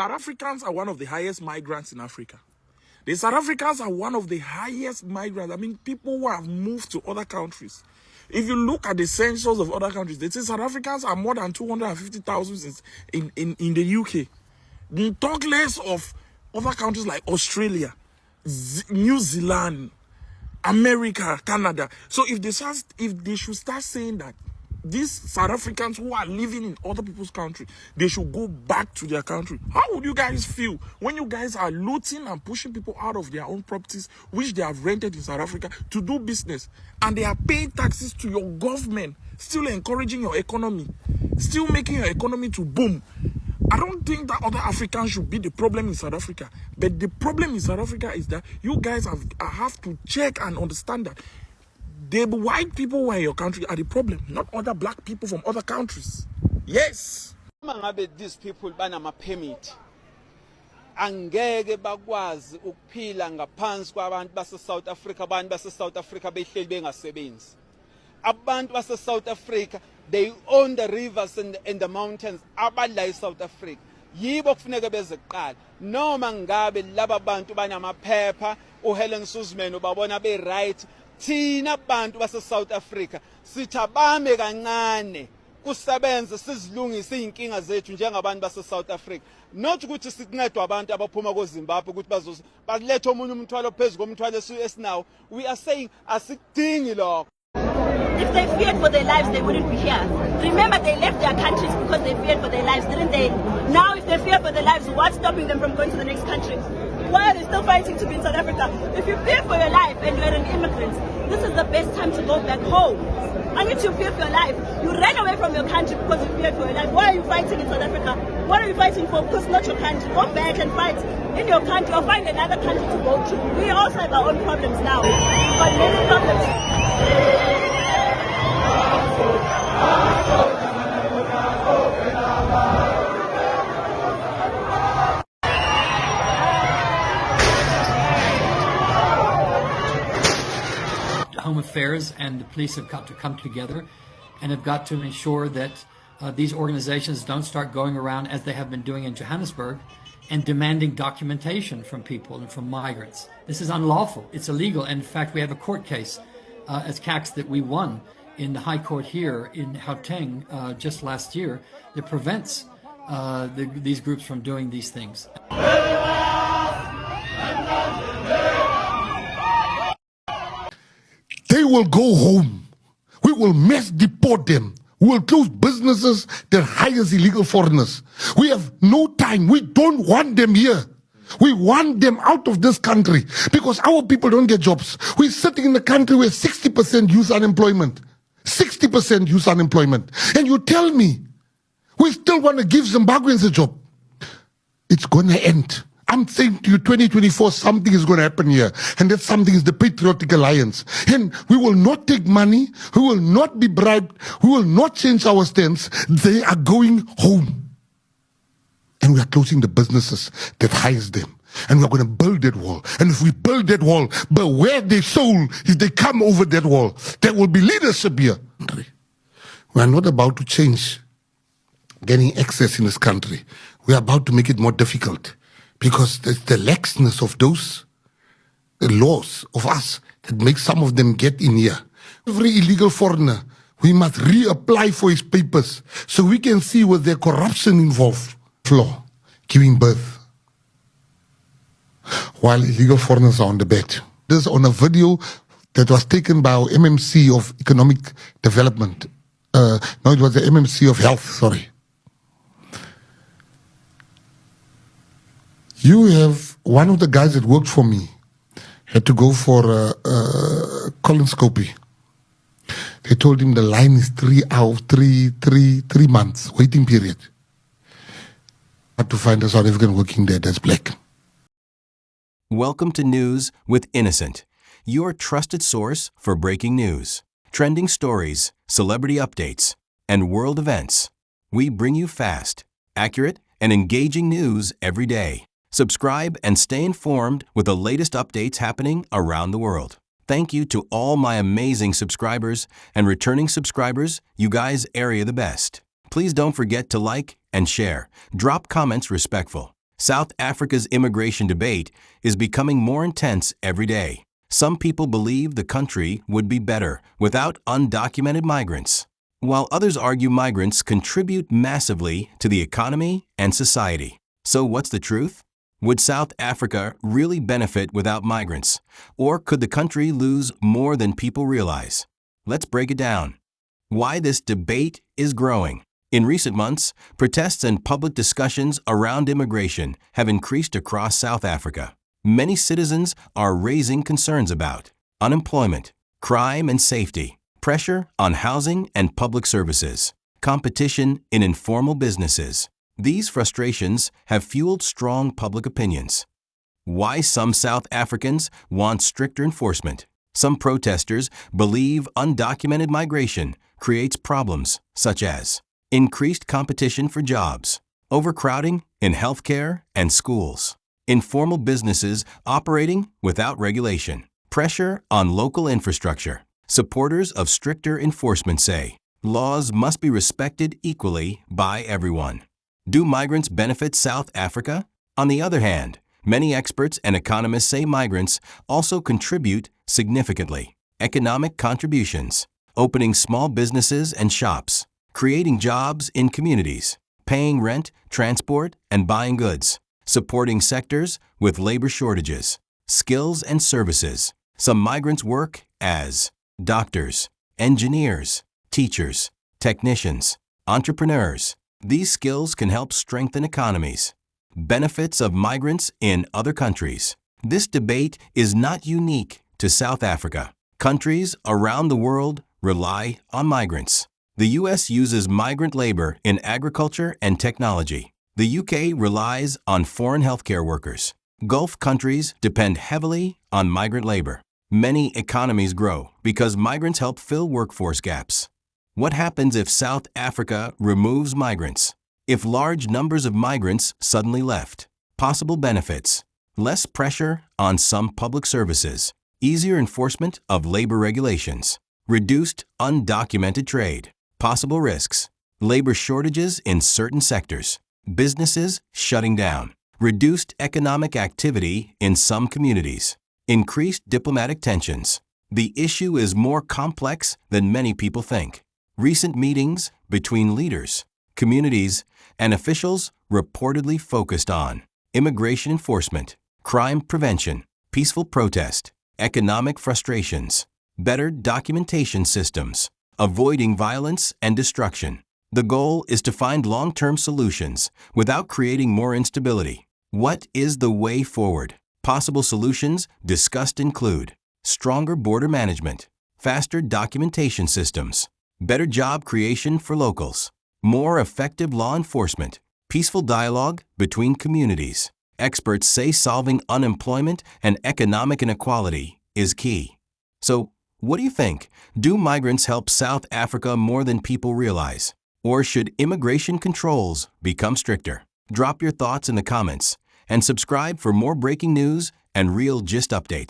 South Africans are one of the highest migrants in Africa. The South Africans are one of the highest migrants. I mean, people who have moved to other countries. If you look at the census of other countries, they say South Africans are more than 250,000 in the UK. The talk less of other countries like Australia, New Zealand, America, Canada. So if they should start saying that these South Africans who are living in other people's country, they should go back to their country, how would you guys feel when you guys are looting and pushing people out of their own properties, which they have rented in South Africa to do business, and they are paying taxes to your government, still encouraging your economy, still making your economy to boom? I don't think that other Africans should be the problem in South Africa. But the problem in South Africa is that you guys have to check and understand that the white people who are in your country are the problem, not other black people from other countries. Yes. These people banama permit. Angeke bakwazi ukuphila ngaphansi kwabantu base South Africa, abantu base South Africa behleli bengasebenzi. Abantu base South Africa, they own the rivers and the mountains abadla eSouth Africa. Yibo kufuneka bezeqala. Noma ngabe laba bantu banamaphepha, uHelen Suzman ubabona be right. Thina abantu base South Africa sithabame kancane kusebenza sizilungise izinkinga zethu njengabantu base South Africa, not ukuthi sincedwe abantu abaphuma koZimbabwe ukuthi balethe omunye umthwalo phezulu komthwalo esinawo. We are saying asikudingi lokho. If they feared for their lives, they wouldn't be here. Remember, they left their countries because they feared for their lives, didn't they? Now, if they fear for their lives, what's stopping them from going to the next country? Why are they still fighting to be in South Africa? If you fear for your life and you're an immigrant, this is the best time to go back home. I need you fear for your life. You ran away from your country because you feared for your life. Why are you fighting in South Africa? What are you fighting for? Because it's not your country. Go back and fight in your country or find another country to go to. We also have our own problems now. We've got many problems. Home Affairs and the police have got to come together and have got to ensure that these organizations don't start going around, as they have been doing in Johannesburg, and demanding documentation from people and from migrants. This is unlawful. It's illegal. And in fact, we have a court case as CACs that we won in the High Court here in Gauteng just last year that prevents these groups from doing these things. They will go home. We will mass deport them. We will close businesses that hires illegal foreigners. We have no time. We don't want them here. We want them out of this country because our people don't get jobs. We're sitting in a country where 60% youth unemployment. 60% youth unemployment. And you tell me we still want to give Zimbabweans a job. It's going to end. I'm saying to you, 2024, something is going to happen here. And that something is the Patriotic Alliance. And we will not take money. We will not be bribed. We will not change our stance. They are going home. And we are closing the businesses that hires them. And we are going to build that wall. And if we build that wall, beware their soul if they come over that wall. There will be leadership here. We are not about to change getting access in this country. We are about to make it more difficult. Because there's the laxness of those laws of us that make some of them get in here. Every illegal foreigner, we must reapply for his papers so we can see was there corruption involved. Flaw, giving birth. While illegal foreigners are on the bed. This is on a video that was taken by our MMC of Economic Development. No, it was the MMC of Health, sorry. You have one of the guys that worked for me had to go for a colonoscopy. They told him the line is 3 hours, three months waiting period. Had to find a South African working there that's black. Welcome to News with Innocent, your trusted source for breaking news, trending stories, celebrity updates, and world events. We bring you fast, accurate, and engaging news every day. Subscribe and stay informed with the latest updates happening around the world. Thank you to all my amazing subscribers and returning subscribers. You guys area the best. Please don't forget to like and share. Drop comments respectful. South Africa's immigration debate is becoming more intense every day. Some people believe the country would be better without undocumented migrants, while others argue migrants contribute massively to the economy and society. So what's the truth? Would South Africa really benefit without migrants, or could the country lose more than people realize? Let's break it down. Why this debate is growing. In recent months, protests and public discussions around immigration have increased across South Africa. Many citizens are raising concerns about unemployment, crime and safety, pressure on housing and public services, competition in informal businesses. These frustrations have fueled strong public opinions. Why some South Africans want stricter enforcement. Some protesters believe undocumented migration creates problems such as increased competition for jobs, overcrowding in healthcare and schools, informal businesses operating without regulation, pressure on local infrastructure. Supporters of stricter enforcement say laws must be respected equally by everyone. Do migrants benefit South Africa? On the other hand, many experts and economists say migrants also contribute significantly. Economic contributions, opening small businesses and shops, creating jobs in communities, paying rent, transport, and buying goods, supporting sectors with labor shortages, skills and services. Some migrants work as doctors, engineers, teachers, technicians, entrepreneurs. These skills can help strengthen economies. Benefits of migrants in other countries. This debate is not unique to South Africa. Countries around the world rely on migrants. The U.S. uses migrant labor in agriculture and technology. The U.K. relies on foreign healthcare workers. Gulf countries depend heavily on migrant labor. Many economies grow because migrants help fill workforce gaps. What happens if South Africa removes migrants? If large numbers of migrants suddenly left? Possible benefits: less pressure on some public services, easier enforcement of labor regulations, reduced undocumented trade. Possible risks: labor shortages in certain sectors, businesses shutting down, reduced economic activity in some communities, increased diplomatic tensions. The issue is more complex than many people think. Recent meetings between leaders, communities, and officials reportedly focused on immigration enforcement, crime prevention, peaceful protest, economic frustrations, better documentation systems, avoiding violence and destruction. The goal is to find long-term solutions without creating more instability. What is the way forward? Possible solutions discussed include stronger border management, faster documentation systems, better job creation for locals, more effective law enforcement, peaceful dialogue between communities. Experts say solving unemployment and economic inequality is key. So, what do you think? Do migrants help South Africa more than people realize? Or should immigration controls become stricter? Drop your thoughts in the comments and subscribe for more breaking news and real gist updates.